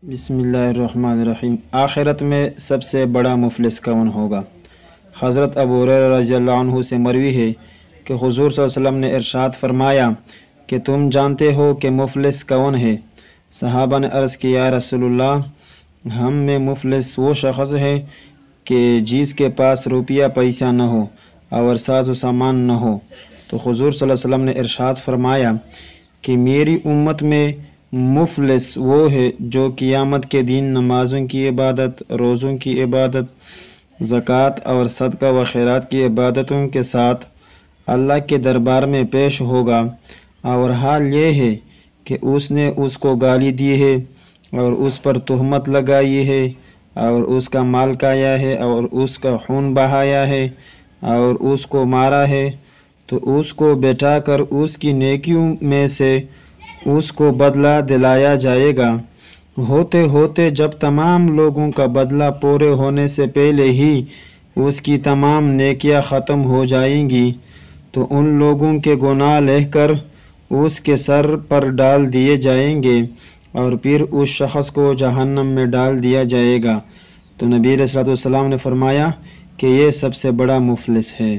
बिस्मिल्लाहिर्रहमानिर्रहीम। आखिरत में सबसे बड़ा मुफलिस कौन होगा? हज़रत अबू हुरैरा रज़ियल्लाहु अन्हु से मरवी है कि हुज़ूर सल्लल्लाहु अलैहि वसल्लम ने इरशाद फरमाया कि तुम जानते हो कि मुफलिस कौन है? सहाबा ने अर्ज़ किया, या रसूलल्लाह, हम में मुफलिस वो शख़्स है कि जिसके पास रुपया पैसा न हो और साज़ व सामान न हो। तो हुज़ूर सल्लल्लाहु अलैहि वसल्लम ने इरशाद फरमाया कि मेरी उम्मत में मुफलिस वो है जो क़ियामत के दिन नमाज़ों की इबादत, रोज़ों की इबादत, ज़कात और सदका व खैरात की इबादतों के साथ अल्लाह के दरबार में पेश होगा और हाल ये है कि उसने उसको गाली दी है और उस पर तुहमत लगाई है और उसका माल खाया है और उसका खून बहाया है और उसको मारा है, तो उसको बैठाकर उसकी नेकियों में से उसको बदला दिलाया जाएगा। होते होते जब तमाम लोगों का बदला पूरे होने से पहले ही उसकी तमाम नेकियां ख़त्म हो जाएंगी, तो उन लोगों के गुनाह लेकर उसके सर पर डाल दिए जाएंगे और फिर उस शख़्स को जहन्नम में डाल दिया जाएगा। तो नबी अलैहिस्सलातु वस्सलाम ने फरमाया कि ये सबसे बड़ा मुफलिस है।